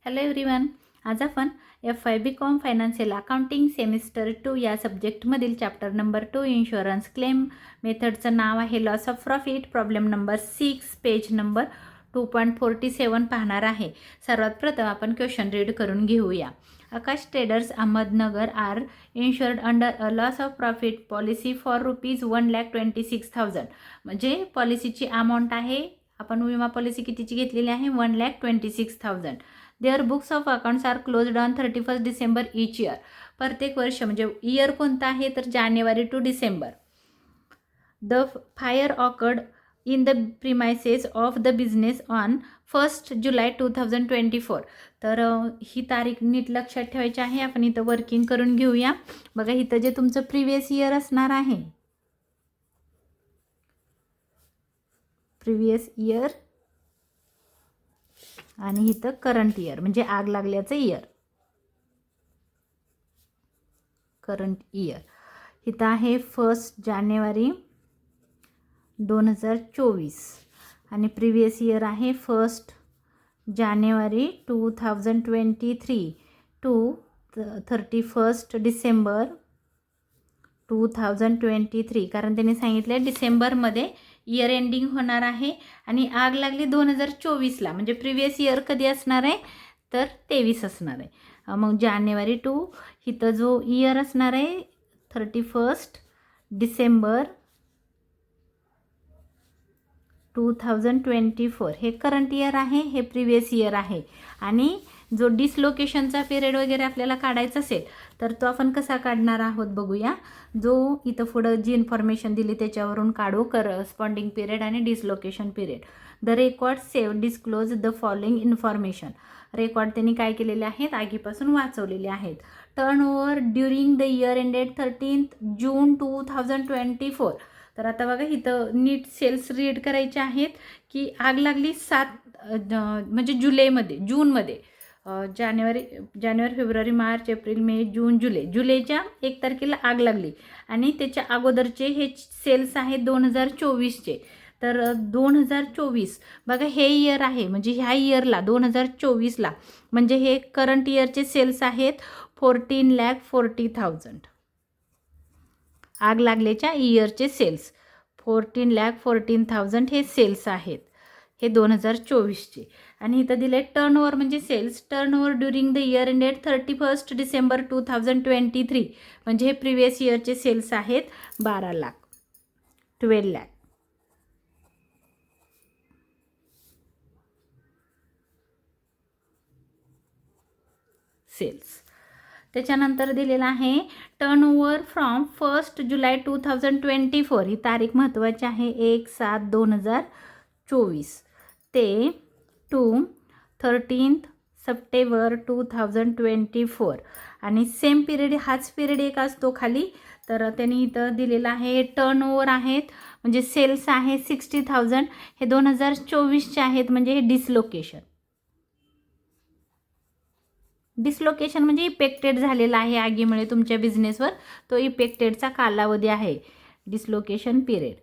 Hello everyone. आज आपण FY BCom financial accounting semester 2 या सब्जेक्टमधील चॅप्टर नंबर 2 इन्शुरन्स क्लेम मेथडचं नाव आहे loss of profit, problem number 6, page number 2.47 पाहणार आहे. सर्वात प्रथम आपण क्वेश्चन रीड करून घेऊया. Akash traders Ahmednagar are insured under a loss of profit policy for ₹1,26,000. म्हणजे पॉलिसीची अमाऊंट आहे, आपण विमा पॉलिसी कितीची घेतलेली आहे, 1,26,000. Their books of accounts are closed on 31 December each year. प्रत्येक वर्ष म्हणजे इयर कोणता आहे तर जानेवारी to December. The fire occurred in the premises of the business on 1 July 2024. तर ही तारीख नीट लक्षात ठेवायची आहे. आपण इथं वर्किंग करून घेऊया. बघा इथं जे तुमचं प्रिव्हियस इयर असणार आहे, प्रिव्हियस इयर आणि इथं करंट इयर म्हणजे आग लागल्याचं इयर, करंट इयर. इथं आहे 1 जानेवारी 2024 आणि प्रिव्हियस इयर आहे 1 जानेवारी 2023 टू 31 डिसेंबर 2023. कारण त्यांनी सांगितलं डिसेंबरमध्ये इयर एंडिंग होणार आहे आणि आग लागली 2024ला, म्हणजे प्रिव्हियस इयर कधी असणार आहे तर 23 असणार आहे. मग जानेवारी टू इथं जो इयर असणार आहे 31 डिसेंबर 2024 हे करंट इयर आहे, हे प्रिव्हियस इयर आहे. आणि जो डिसलोकेशनचा पिरियड वगैरे आपल्याला काढायचा असेल तर तो आपण कसा काढणार आहोत बघूया. जो इथं पुढं जी इन्फॉर्मेशन दिली त्याच्यावरून काढू, करस्पॉन्डिंग पिरियड आणि dislocation period. The record save disclose the following information. Record त्यांनी काय केलेले आहेत, आगीपासून वाचवलेले आहेत. Turn over during the year ended 13 जून 2024. तर आता बघा इथं नीट सेल्स रीड करायचे आहेत की आग लागली 7 म्हणजे जूनमध्ये जानेवारी, फेब्रुवारी, मार्च, एप्रिल, मे, जून, जुलैच्या 1 तारखेला आग लागली आणि त्याच्या अगोदरचे हे सेल्स आहेत 2024चे. तर 2024 बघा हे इयर आहे, म्हणजे ह्या इयरला 2024ला म्हणजे हे करंट इयरचे सेल्स आहेत 14,40,000. आग लागल्याच्या इयरचे सेल्स 14,14,000 हे सेल्स आहेत, हे 2024चे. आणि इथं दिले टर्न ओव्हर म्हणजे sales, turnover during the year ended 31 December 2023 म्हणजे हे प्रिव्हियस इयरचे सेल्स आहेत 12 लाख, 12 लाख. सेल्स. त्याच्यानंतर दिलेला आहे टर्न ओव्हर फ्रॉम 1 जुलै 2024. ही तारीख महत्त्वाची आहे, 1/7/2024 ते टू 13 सप्टेंबर 2024. आणि सेम पिरियड, हाच पिरियड एक असतो खाली. तर त्यांनी इथं दिलेलं आहे टर्न ओव्हर आहेत म्हणजे सेल्स आहे 60,000, हे 2024चे आहेत. म्हणजे हे डिसलोकेशन म्हणजे इफेक्टेड झालेला आहे आगीमुळे तुमच्या बिझनेसवर, तो इफेक्टेडचा कालावधी आहे, डिसलोकेशन पिरियड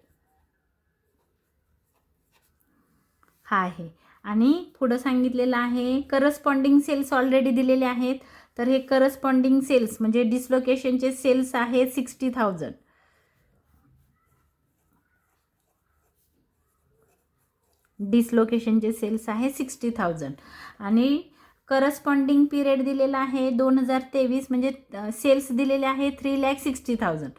हा आहे. आणि पुढं सांगितलेलं आहे करस्पॉन्डिंग सेल्स ऑलरेडी दिलेले आहेत. तर हे करस्पॉन्डिंग सेल्स म्हणजे डिसलोकेशनचे सेल्स आहे 60,000. डिसलोकेशनचे सेल्स आहे 60,000 आणि करस्पॉन्डिंग पिरियड दिलेला आहे 2023 म्हणजे सेल्स दिलेले आहे 3,60,000.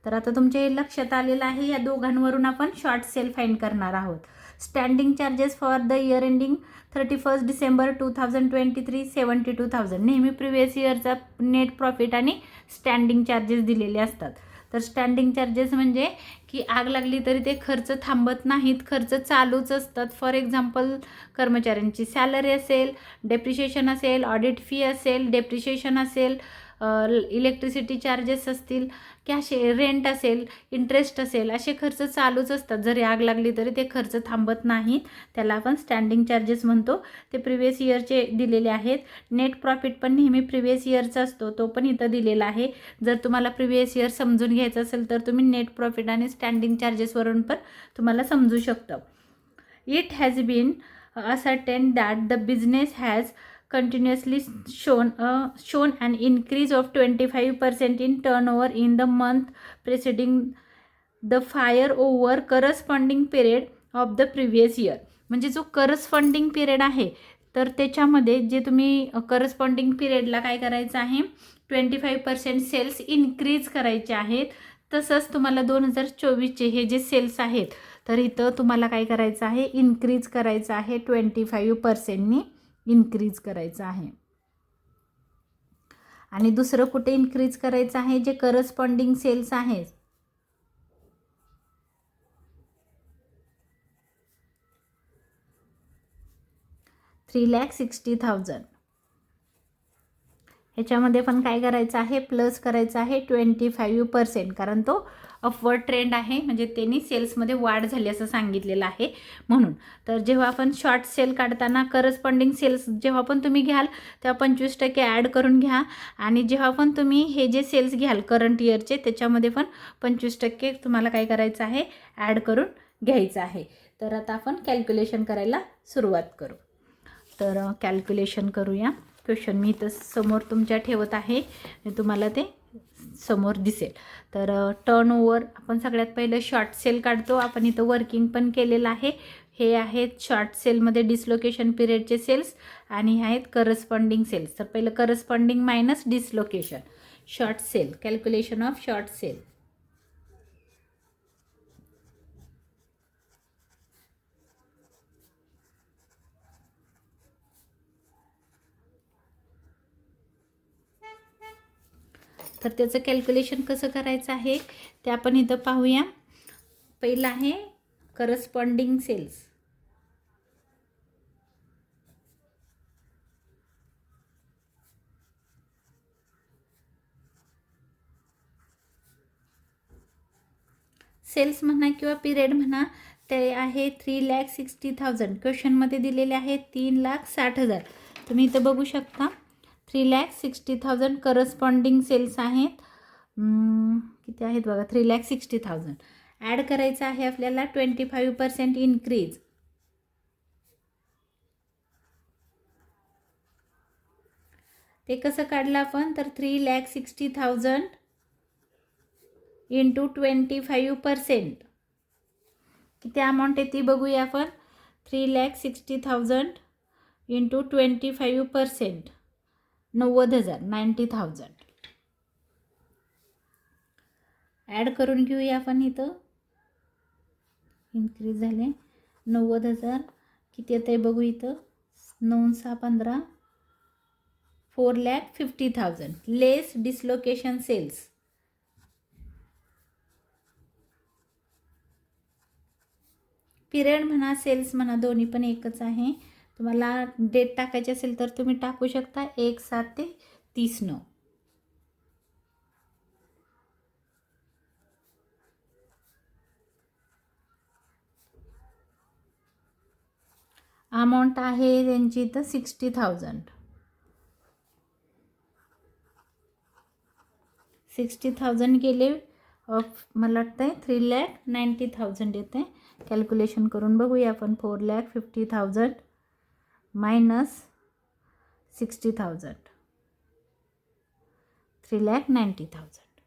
तर आता तुमच्या लक्षात आलेलं आहे, या दोघांवरून आपण शॉर्ट सेल फाइंड करणार आहोत. Standing charges for the year ending 31 December 2023 72,000. नेहमी प्रिव्हियस इयरचा नेट प्रॉफिट आणि स्टँडिंग चार्जेस दिलेले असतात. तर स्टँडिंग चार्जेस म्हणजे की आग लागली तरी ते खर्च थांबत नाहीत, खर्च चालूच असतात. फॉर एक्झाम्पल कर्मचाऱ्यांची सॅलरी असेल, डेप्रिशिएशन असेल, ऑडिट फी असेल, डेप्रिशिएशन असेल, इलेक्ट्रिसिटी चार्जेस असतील, कॅश रेंट असेल, इंटरेस्ट असेल, असे खर्च चालूच असतात. जरी आग लागली तरी ते खर्च थांबत नाहीत, त्याला आपण स्टँडिंग चार्जेस म्हणतो. ते प्रिव्हियस इयरचे दिलेले आहेत. नेट प्रॉफिट पण नेहमी प्रिव्हियस इयरचा असतो, तो पण इथं दिलेला आहे. जर तुम्हाला प्रिव्हियस इयर समजून घ्यायचं असेल तर तुम्ही नेट प्रॉफिट आणि स्टँडिंग चार्जेसवरून पण तुम्हाला समजू शकतं. It has been ascertained that the business has continuously shown an increase of 25% in turnover in the month preceding the fire over corresponding period of the previous year. म्हणजे जो corresponding period आहे तर त्याच्यामध्ये जे तुम्ही करस्पॉन्डिंग पिरियडला काय करायचं आहे 25% सेल्स इन्क्रीज करायचे आहेत. तसंच तुम्हाला 2024चे हे जे सेल्स आहेत तर इथं तुम्हाला काय करायचं आहे इन्क्रीज करायचं आहे 25%नी इन्क्रीज करायचं आहे. आणि दुसरं कुठे इन्क्रीज करायचं आहे जे करस्पॉन्डिंग सेल्स आहेत 3,60,000 ह्याच्यामध्ये पण काय करायचं आहे प्लस करायचं आहे 25% कारण तो अपवर्ड ट्रेंड आहे म्हणजे त्यांनी सेल्समध्ये वाढ झाली असं सांगितलेलं आहे म्हणून. तर जेव्हा आपण शॉर्ट सेल काढताना करस्पॉन्डिंग सेल्स जेव्हा पण तुम्ही घ्याल तेव्हा 25% ॲड करून घ्या आणि जेव्हा पण तुम्ही हे जे सेल्स घ्याल करंट इयरचे त्याच्यामध्ये पण 25% तुम्हाला काय करायचं आहे ॲड करून घ्यायचं आहे. तर आता आपण कॅल्क्युलेशन करायला सुरुवात करू. तर कॅल्क्युलेशन करूया. क्वेश्चन मी इथं समोर तुमच्या ठेवत आहे तुम्हाला ते समोर दिसेल. तर टर्नओव्हर आपण सगळ्यात पहिलं शॉर्ट सेल काढतो. आपण इथं वर्किंग पण केलेलं आहे. हे आहेत शॉर्ट सेलमध्ये डिसलोकेशन पिरियडचे सेल्स आणि हे आहेत करस्पॉन्डिंग सेल्स. तर पहिलं corresponding minus dislocation short sale calculation of short sale. तर त्याचं कॅल्क्युलेशन कसं करायचं आहे ते आपण इथं पाहूया. पहिलं आहे करस्पॉन्डिंग सेल्स. सेल्स म्हणा किंवा पिरियड म्हणा ते आहे 3,60,000. क्वेश्चनमध्ये दिलेले आहे 3,60,000. तुम्ही इथं बघू शकता 3,60,000 करस्पॉन्डिंग सेल्स आहेत. किती आहेत बघा 3,60,000. ॲड करायचं आहे आपल्याला 25% इन्क्रीज. ते कसं काढलं आपण तर 3,60,000 इंटू 25%. किती अमाऊंट आहे ती बघूया आपण. 3,60,000 इंटू 25% 90,000 90,000. ॲड करून घेऊया आपण इथं. इन्क्रीज झाले 90,000 किती येत आहे बघू इथं 9 6 15 4,50,000 लेस डिसलोकेशन सेल्स. पिरियड म्हणा सेल्स म्हणा दोन्ही पण एकच आहे. तुम्हाला डेट टाकायची असेल तर तुम्ही टाकू शकता 1/7 ते 30/9. अमाऊंट आहे त्यांची इथं 60,000. 60,000 गेले मला वाटतं 3,90,000 येते. कॅल्क्युलेशन करून बघूया आपण. 4,50,000 मायनस 60,000 3,90,000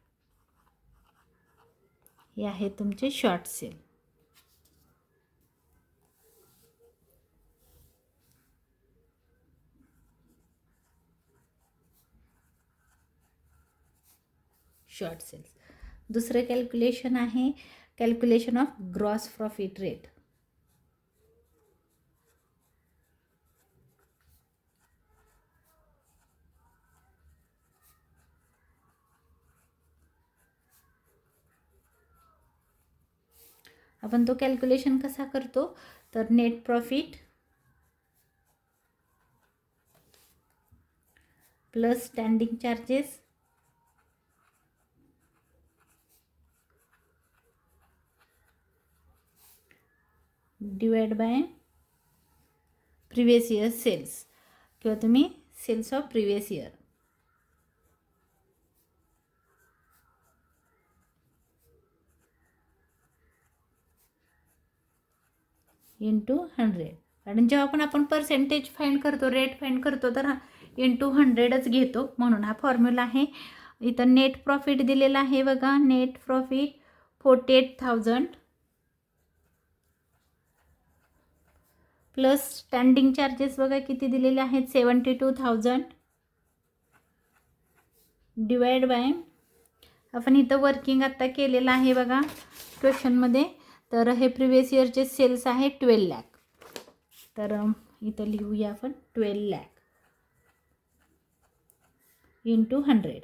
हे आहे तुमचे शॉर्ट सेल. Short sales. दुसरं कॅल्क्युलेशन आहे calculation of gross profit rate. आपण तो कॅल्क्युलेशन कसा करतो तर net profit plus standing charges divide by previous year sales किंवा तुम्ही sales of previous year into 100. कारण जेव्हा पण आपण पर्सेंटेज फाइंड करतो, रेट फाइंड करतो, तर इंटू 100च घेतो, म्हणून हा फॉर्म्युला आहे. इथं नेट प्रॉफिट दिलेला आहे बघा, net profit 48,000 plus standing charges बघा किती दिलेले आहेत, 72,000 डिवाइड बाय, आपण इथं वर्किंग आत्ता केलेलं आहे बघा क्वेश्चनमध्ये, तर हे प्रिवियस इयरचे सेल्स आहे 12 लाख. तर इथं लिहूया आपण 12 लाख इंटू 100.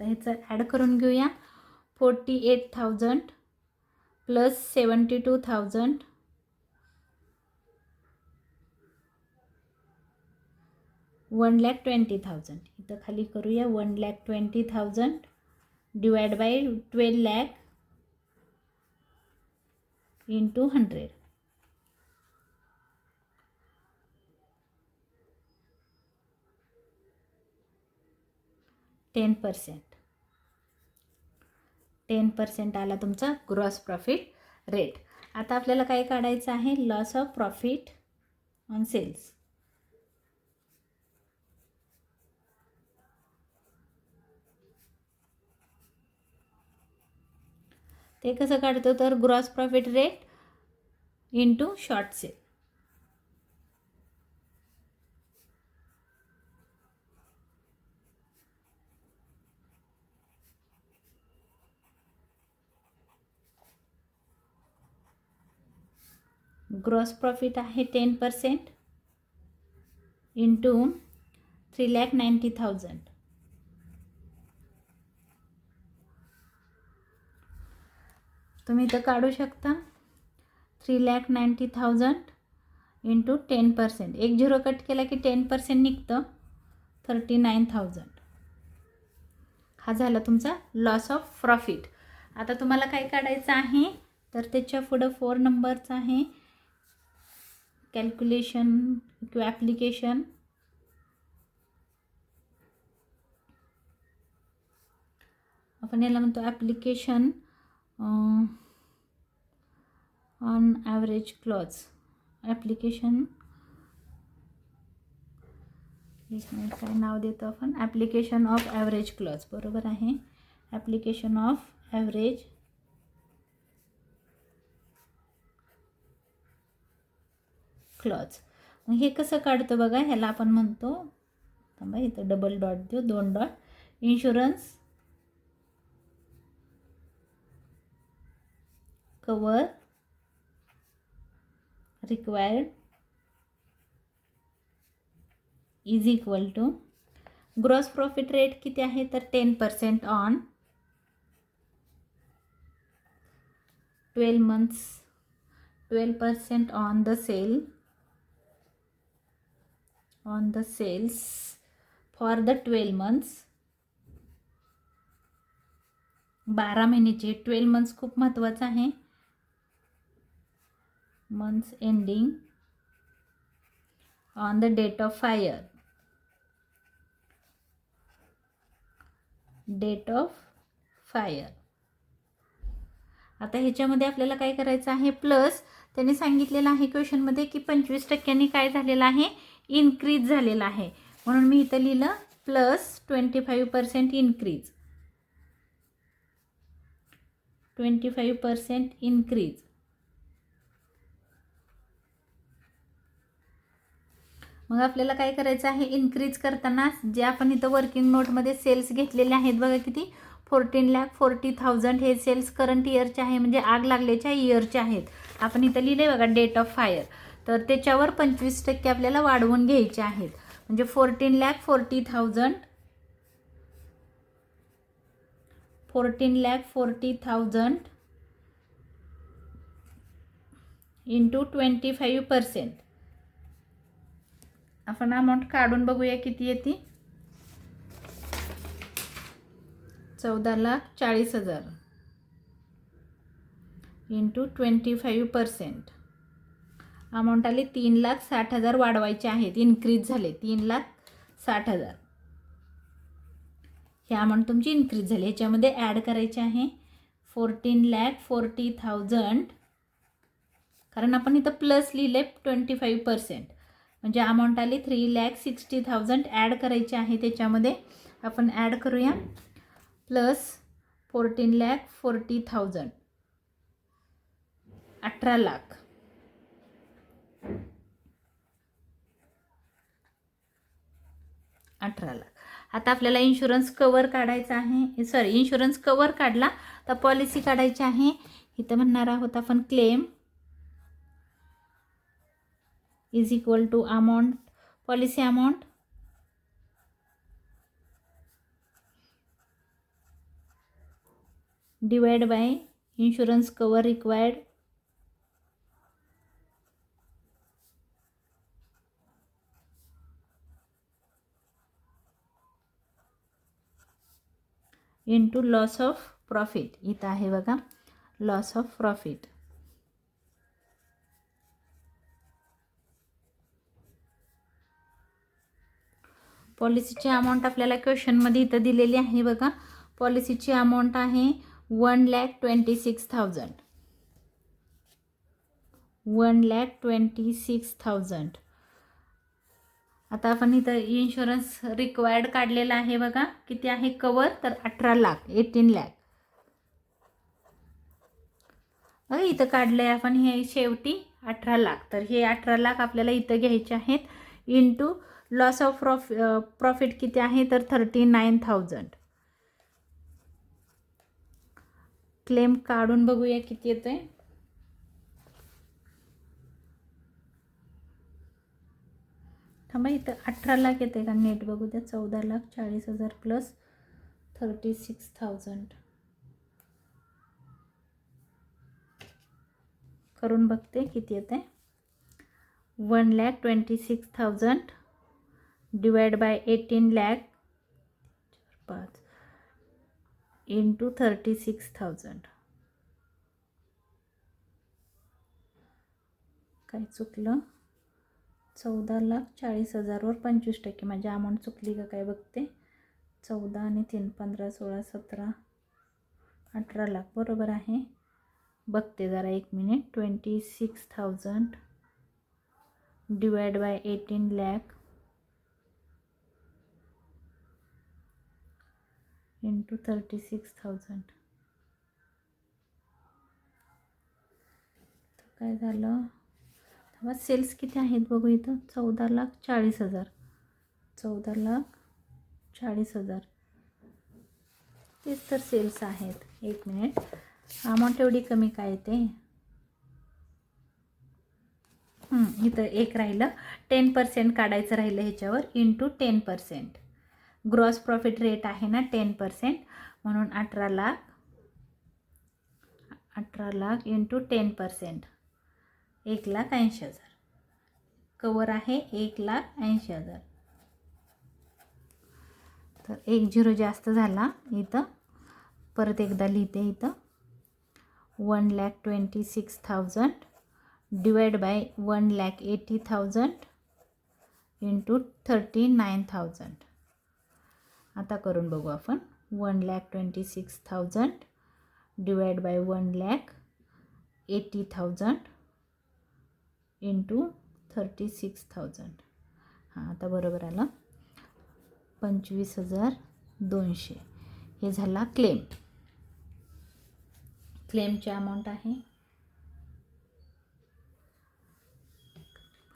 तर ह्याचं ॲड करून घेऊया. 48,000 प्लस 72,000 1,20,000. इथं खाली करूया 1,20,000 divide by 12 lakh into 100. Ten percent आला तुमचा ग्रॉस प्रॉफिट रेट. आता आपल्याला काय काढायचं आहे, loss of profit on sales. ते कसं काढतो, तर gross profit rate into short sale. Gross profit आहे 10% इंटू 3,90,000. तुम्ही इथं काढू शकता 3,90,000 इंटू 10%. एक झिरो कट केला की 10% निघतं, 39,000. हा झाला तुमचा लॉस ऑफ प्रॉफिट. आता तुम्हाला काय काढायचं आहे, तर त्याच्या पुढं 4 नंबरचं आहे कॅल्क्युलेशन किंवा ॲप्लिकेशन. आपण याला म्हणतो application on average clause. Application, एक मिनिट, काय नाव देतो आपण, ॲप्लिकेशन ऑफ ॲव्हरेज क्लॉज, बरोबर आहे. Application of average clause. हे कसं काढतो बघा, ह्याला आपण म्हणतो, थांबा इथं डबल डॉट देऊ, 2 dot, insurance cover required is equal to gross profit rate किती आहे, तर 10% on 12 months, 12% on the sale, on the sales for the 12 months. 12 महिन्याचे, 12 months खूप महत्त्वाचं आहे. Months ending on the date of fire, date of fire. आता ह्याच्यामध्ये आपल्याला काय करायचं आहे, प्लस त्यांनी सांगितलेलं आहे क्वेश्चनमध्ये की 25% काय झालेलं आहे, इन्क्रीज झालेला आहे, म्हणून मी इथं लिहिलं प्लस 25% इन्क्रीज, 25% इन्क्रीज. मग आपल्याला काय करायचं आहे, इन्क्रीज करताना जे आपण इथं वर्किंग नोटमध्ये सेल्स घेतलेले आहेत बघा किती, 14,40,000 हे सेल्स करंट इयरचे आहे, म्हणजे आग लागल्याच्या इयरचे आहेत. आपण इथं लिहिले बघा डेट ऑफ फायर, तर त्याच्यावर 25% आपल्याला वाढवून घ्यायचे आहेत, म्हणजे 14,40,000 14,40,000 इंटू 25%. आपण अमाऊंट काढून बघूया किती येते, 14,40,000 इंटू 25%. अमाऊंट आली 3,60,000 वाढवायचे आहेत, इन्क्रीज झाले 3,60,000. ही अमाऊंट तुमची इन्क्रीज झाली, ह्याच्यामध्ये ॲड करायची आहे 14,40,000, कारण आपण इथं प्लस लिहिले 25%, म्हणजे अमाऊंट आली 3,60,000 ॲड करायची आहे. त्याच्यामध्ये आपण ॲड करूया प्लस 14,40,000, 18 लाख. आता आपल्याला इन्शुरन्स कवर काढायचा आहे. सॉरी, इन्शुरन्स कवर काढला तर पॉलिसी काढायची आहे. इथं म्हणणार आहोत आपण claim is equal to amount, policy amount divide by insurance cover required into loss of profit. इथं आहे बघा लॉस ऑफ प्रॉफिट. पॉलिसीची अमाऊंट आपल्याला क्वेश्चनमध्ये इथं दिलेली आहे बघा. पॉलिसीची अमाऊंट आहे 1,26,000. 1,26,000. आता आपण इथं इन्शुरन्स रिक्वायर्ड काढलेला आहे बघा. किती आहे कवर, तर 18 लाख, 18 लाख. इथं काढलंय आपण हे शेवटी 18 लाख. तर हे 18 लाख आपल्याला इथं घ्यायचे आहेत. इंटू लॉस ऑफ प्रॉफिट किती आहे, तर 39,000. क्लेम काढून बघूया किती येतोय. थांबा, इथं 18 लाख येते का नेट बघू द्या. 14,40,000 प्लस 36,000 करून बघते किती येते. 1,26,000 डिवाइड बाय 18 लाख 5 इंटू 36,000. काय चुकलं, 14,40,000 वर 25%. माझी अमाऊंट चुकली का काय बघते. 14 आणि 3 15 16 17 18 लाख बरोबर आहे. बघते जरा एक minute. 26,000 divide by 18 lakh into 36,000. काय झालं, सेल्स किती आहेत बघू इथं. 14,40,000. 14,40,000 तेच तर सेल्स आहेत. एक मिनिट, अमाऊंट एवढी कमी काय येते. इथं एक राहिलं, 10% काढायचं राहिलं ह्याच्यावर. इंटू 10%. ग्रॉस प्रॉफिट रेट आहे ना 10%, म्हणून 18 लाख इंटू 10%, 1,80,000. कवर आहे 1,80,000. तर 1 झिरो जास्त झाला इथं. परत एकदा लिहिते इथं. 1,26,000 डिवाइड बाय 1,80,000 इंटू 39,000. आता करून बघू आपण. 1,26,000 डिवाइड बाय 1,80,000 इंटू 36,000. हां, आता बरोबर आलं. 25,200 हे झाला क्लेम. क्लेमची अमाऊंट आहे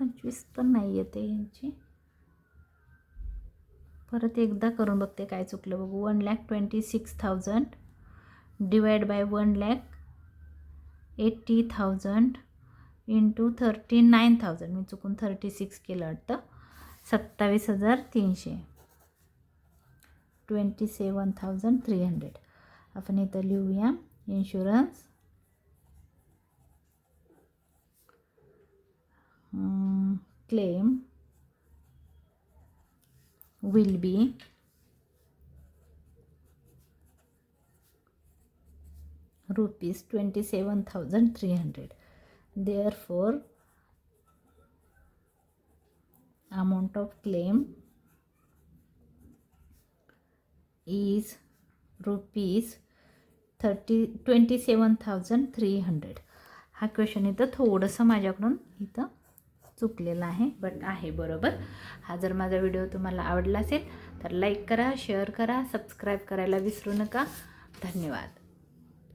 25 पण नाही येते यांची. परत एकदा करून बघते काय चुकलं बघू. 1,26,000 डिवाइड बाय 1,80,000 इंटू 39,000. मी चुकून 36 केलं वाटतं. 27,300, 27,300. आपण इथं लिहूया insurance claim will be rupees 27,300. Therefore, amount of claim is rupees 27,300. हा क्वेश्चन इथं थोडंसं माझ्याकडून इथं चुकलेलं आहे, बट आहे बरोबर. हा जर माझा व्हिडिओ तुम्हाला आवडला असेल तर लाईक करा, शेअर करा, सबस्क्राईब करायला विसरू नका. धन्यवाद.